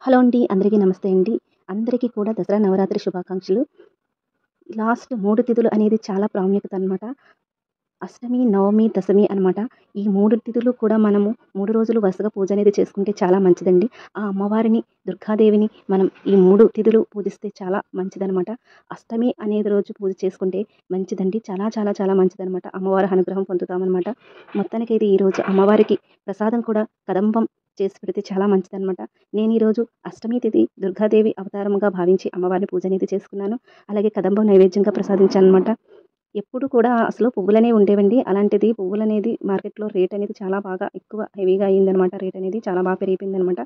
Hello అండి. అందరికీ నమస్తే అండి. అందరికీ కూడా దసరా నవరాత్రి శుభాకాంక్షలు. లాస్ట్ 3 తిథులు అనేది చాలా ప్రాముఖ్యత అనమాట. అష్టమి, నవమి, దశమి అనమాట. ఈ 3 తిథులు కూడా మనము 3 రోజులు వరుసగా పూజ అనేది చేసుకుంటే చాలా మంచిదండి. ఆ అమ్మవారిని, దుర్గాదేవిని మనం ఈ 3 తిథులు పూజిస్తే చాలా మంచిదనమాట. అష్టమి అనేది రోజు పూజ చేసుకుంటే మంచిదండి. చాలా చాలా చాలా మంచిదనమాట. అమ్మవారి అనుగ్రహం పొందుతామనమాట. మొత్తానికైతే ఈరోజు అమ్మవారికి ప్రసాదం కూడా కదంబం చేసి పెడితే చాలా మంచిదనమాట. నేను ఈరోజు అష్టమి తిథి దుర్గాదేవి అవతారముగా భావించి అమ్మవారిని పూజ అనేది చేసుకున్నాను. అలాగే కదంబం నైవేద్యంగా ప్రసాదించాననమాట. ఎప్పుడు కూడా అసలు పువ్వులనే ఉండేవండి. అలాంటిది పువ్వులనేది మార్కెట్‌లో రేట్ అనేది చాలా బాగా ఎక్కువ హెవీగా అయిందనమాట. రేట్ అనేది చాలా బాగా పెరిగిపోయిందనమాట.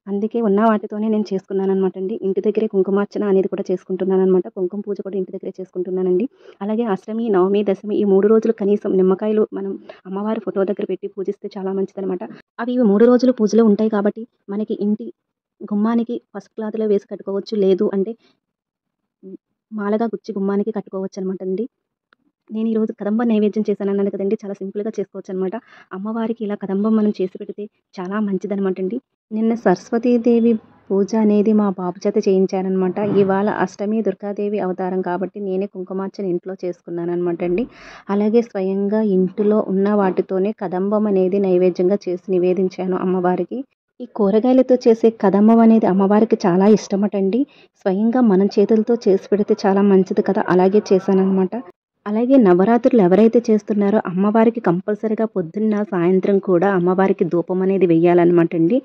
అందుకే ఉన్న వాటితోనే నేను చేసుకున్నాననమాట అండి. ఇంటి దగ్గరే కుంకుమార్చన అనేది కూడా చేసుకుంటున్నాననమాట. కుంకుమ పూజ కూడా ఇంటి దగ్గరే చేసుకుంటున్నానండి. అలాగే అష్టమి, నవమి, దశమి ఈ 3 రోజులు కనీసం నిమ్మకాయలు మనం అమ్మవారి ఫోటో దగ్గర పెట్టి పూజిస్తే చాలా మంచిదనమాట. అవి 3 రోజులు పూజలో ఉంటాయి కాబట్టి మనకి ఇంటి గుమ్మానికి పసుపు క్లాత్‌లో వేసి కట్టుకోవచ్చు. లేదు అంటే మాలగా గుచ్చి గుమ్మానికి కట్టుకోవచ్చనమాట అండి. నేను ఈరోజు కదంబ నైవేద్యం చేశానన్నాను కదండీ! చాలా సింపుల్‌గా చేసుకోవచ్చనమాట. అమ్మవారికి ఇలా కదంబం మనం చేసి పెడితే చాలా మంచిదనమాట అండి. నిన్న సరస్వతీదేవి పూజ అనేది మా బాబు చేత చేయించాననమాట. ఇవాళ అష్టమి దుర్గాదేవి అవతారం కాబట్టి నేనే కుంకుమార్చన ఇంట్లో చేసుకున్నాననమాట అండి. అలాగే స్వయంగా ఇంటిలో ఉన్న వాటితోనే కదంబం అనేది నైవేద్యంగా చేసి నివేదించాను అమ్మవారికి. ఈ కూరగాయలతో చేసే కదంబం అనేది అమ్మవారికి చాలా ఇష్టమటండి. స్వయంగా మనం చేతులతో చేసి పెడితే చాలా మంచిది కదా! అలాగే చేశాననమాట. అలాగే నవరాత్రులు ఎవరైతే చేస్తున్నారో అమ్మవారికి కంపల్సరీగా పొద్దున్న, సాయంత్రం కూడా అమ్మవారికి ధూపం అనేది వెయ్యాలనమాట అండి.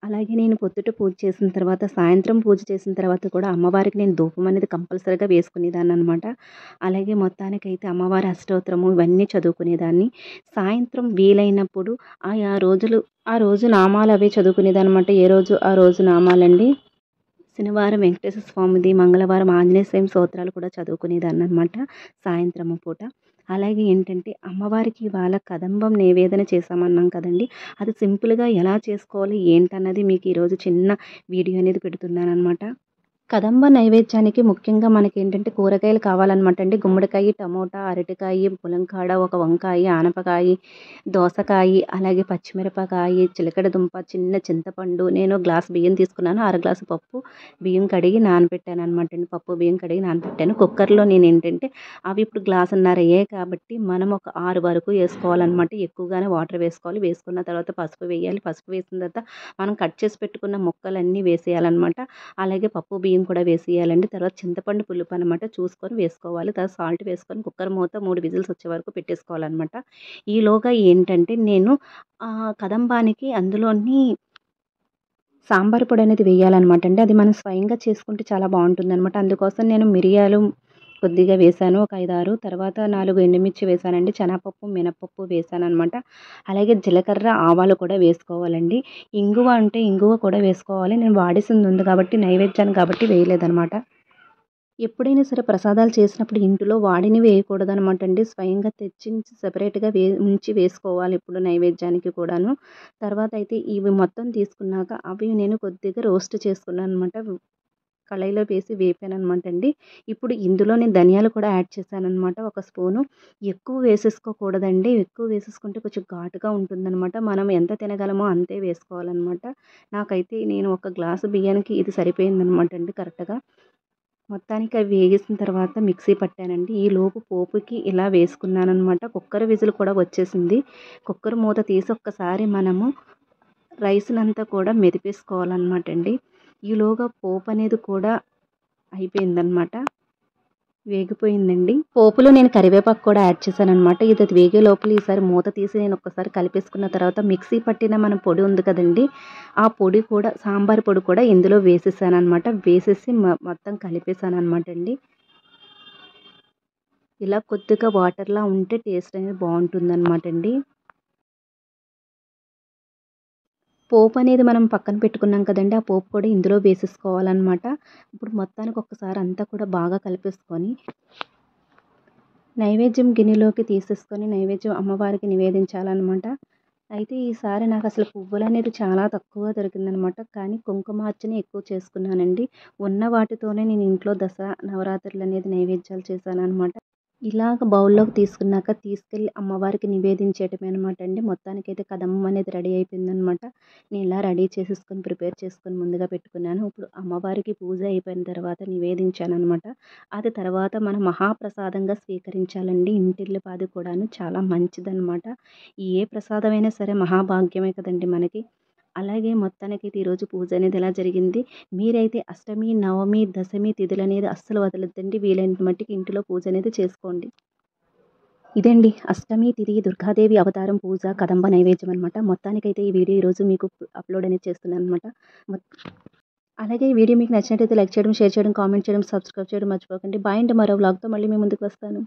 అలాగే నేను పొద్దుట పూజ చేసిన తర్వాత, సాయంత్రం పూజ చేసిన తర్వాత కూడా అమ్మవారికి నేను ధూపం అనేది కంపల్సరీగా వేసుకునేదాన్ననమాట. అలాగే మొత్తానికైతే అమ్మవారి అష్టోత్తరము ఇవన్నీ చదువుకునేదాన్ని. సాయంత్రం వీలైనప్పుడు ఆయా రోజులు ఆ రోజు నామాలు అవే చదువుకునేదనమాట. ఏ రోజు ఆ రోజు నామాలండి. శనివారం వెంకటేశ్వర స్వామిది, మంగళవారం ఆంజనేయ స్వామి స్తోత్రాలు కూడా చదువుకునేదాన్ననమాట సాయంత్రము పూట. అలాగే ఏంటంటే అమ్మవారికి ఇవాళ కదంబం నివేదన చేశామన్నాం కదండీ! అది సింపుల్‌గా ఎలా చేసుకోవాలి ఏంటన్నది మీకు ఈరోజు చిన్న వీడియో అనేది పెడుతున్నాననమాట. కదంబ నైవేద్యానికి ముఖ్యంగా మనకేంటంటే కూరగాయలు కావాలనమాట అండి. గుమ్మడికాయ, టమోటా, అరటికాయ, ములంకాడ, ఒక వంకాయ, ఆనపకాయి, దోసకాయి, అలాగే పచ్చిమిరపకాయి, చిలకడ దుంప, చిన్న చింతపండు, నేను గ్లాస్ బియ్యం తీసుకున్నాను. అర గ్లాసు పప్పు, బియ్యం కడిగి నానబెట్టాననమాట అండి. పప్పు, బియ్యం కడిగి నానబెట్టాను. కుక్కర్‌లో నేనేంటంటే అవి ఇప్పుడు గ్లాసున్నర అయ్యాయి కాబట్టి మనం ఒక 6 వరకు ఏసుకోవాలనమాట. ఎక్కువగానే వాటర్ వేసుకోవాలి. వేసుకున్న తర్వాత పసుపు వేయాలి. పసుపు వేసిన తర్వాత మనం కట్ చేసి పెట్టుకున్న ముక్కలన్నీ వేసేయాలనమాట. అలాగే పప్పు, బియ్యం కూడా వేసేయాలండి. తర్వాత చింతపండు పులుపు అనమాట చూసుకొని వేసుకోవాలి. తర్వాత సాల్ట్ వేసుకొని కుక్కర్ మూత 3 విజిల్స్ వచ్చే వరకు పెట్టేసుకోవాలనమాట. ఈలోగా ఏంటంటే నేను కదంబానికి అందులోని సాంబార్ పొడి అనేది వేయాలనమాట అండి. అది మనం స్వయంగా చేసుకుంటే చాలా బావుంటుందనమాట. అందుకోసం నేను మిరియాలు కొద్దిగా వేశాను. ఒక 5, 6 తర్వాత 4 ఎండుమిర్చి వేశానండి. శనగపప్పు, మినపప్పు వేశాననమాట. అలాగే జీలకర్ర, ఆవాలు కూడా వేసుకోవాలండి. ఇంగువ అంటే ఇంగువ కూడా వేసుకోవాలి. నేను వాడేసింది ఉంది కాబట్టి నైవేద్యానికి కాబట్టి వేయలేదనమాట. ఎప్పుడైనా సరే ప్రసాదాలు చేసినప్పుడు ఇంటిలో వాడినవి వేయకూడదనమాట అండి. స్వయంగా తెచ్చించి సెపరేట్‌గా ఉంచి వేసుకోవాలి ఇప్పుడు నైవేద్యానికి కూడాను. తర్వాత అయితే ఇవి మొత్తం తీసుకున్నాక అవి నేను కొద్దిగా రోస్ట్ చేసుకున్నాననమాట. కళాయిలో వేసి వేపాననమాట అండి. ఇప్పుడు ఇందులో నేను ధనియాలు కూడా యాడ్ చేశాననమాట. ఒక స్పూను. ఎక్కువ వేసేసుకోకూడదండి. ఎక్కువ వేసేసుకుంటే కొంచెం ఘాటుగా ఉంటుందనమాట. మనం ఎంత తినగలమో అంతే వేసుకోవాలనమాట. నాకైతే నేను ఒక గ్లాసు బియ్యానికి ఇది సరిపోయిందనమాట అండి కరెక్ట్‌గా. మొత్తానికి అవి వేగేసిన తర్వాత మిక్సీ పట్టానండి. ఈలోపు పోపుకి ఇలా వేసుకున్నాననమాట. కుక్కర్ విజిల్ కూడా వచ్చేసింది. కుక్కర్ మూత తీసి ఒక్కసారి మనము రైస్‌నంతా కూడా మెదిపేసుకోవాలనమాట అండి. ఈలోగా పోపు అనేది కూడా అయిపోయిందనమాట. వేగిపోయిందండి. పోపులో నేను కరివేపాకు కూడా యాడ్ చేశాననమాట. ఇది వేగే లోపల ఈసారి మూత తీసి నేను ఒక్కసారి కలిపేసుకున్న తర్వాత మిక్సీ పట్టిన మన పొడి ఉంది కదండీ! ఆ పొడి కూడా సాంబార్ పొడి కూడా ఇందులో వేసేసాననమాట. వేసేసి మొత్తం కలిపేసాననమాట అండి. ఇలా కొద్దిగా వాటర్‌లా ఉంటే టేస్ట్ అనేది బావుంటుందనమాట అండి. పోపు అనేది మనం పక్కన పెట్టుకున్నాం కదండీ! ఆ పోపు కూడా ఇందులో వేసేసుకోవాలనమాట. ఇప్పుడు మొత్తానికి ఒక్కసారి అంతా కూడా బాగా కలిపేసుకొని నైవేద్యం గిన్నెలోకి తీసేసుకొని నైవేద్యం అమ్మవారికి నివేదించాలనమాట. అయితే ఈసారి నాకసలు పువ్వులనేది చాలా తక్కువ దొరికిందనమాట. కానీ కుంకుమార్చన ఎక్కువ చేసుకున్నానండి. ఉన్న వాటితోనే నేను ఇంట్లో దసరా నవరాత్రులనేది నైవేద్యాలు చేశాననమాట. ఇలాగ బౌల్‌లోకి తీసుకున్నాక తీసుకెళ్ళి అమ్మవారికి నివేదించేయటమే అనమాట అండి. మొత్తానికైతే కదమ్మం అనేది రెడీ అయిపోయిందనమాట. నేను ఇలా రెడీ చేసేసుకొని ప్రిపేర్ చేసుకొని ముందుగా పెట్టుకున్నాను. ఇప్పుడు అమ్మవారికి పూజ అయిపోయిన తర్వాత నివేదించాననమాట. అది తర్వాత మనం మహాప్రసాదంగా స్వీకరించాలండి. ఇంటిల్లిపాది కూడాను చాలా మంచిదనమాట. ఏ ప్రసాదమైనా సరే మహాభాగ్యమే కదండీ మనకి. అలాగే మొత్తానికైతే ఈరోజు పూజ అనేది ఇలా జరిగింది. మీరైతే అష్టమి, నవమి, దశమి తిథులనేది అస్సలు వదలొద్దండి. వీలైనంత మట్టికి ఇంటిలో పూజ అనేది చేసుకోండి. ఇదండి అష్టమి తిథి దుర్గాదేవి అవతారం పూజ కదంబ నైవేద్యం అనమాట. మొత్తానికైతే ఈ వీడియో ఈరోజు మీకు అప్లోడ్ అనేది చేస్తున్నాననమాట. అలాగే ఈ వీడియో మీకు నచ్చినట్టయితే లైక్ చేయడం, షేర్ చేయడం, కామెంట్ చేయడం, సబ్స్క్రైబ్ చేయడం మర్చిపోకండి. బాయ్ అండి. మరో వ్లాగ్‌తో మళ్ళీ మీ ముందుకు వస్తాను.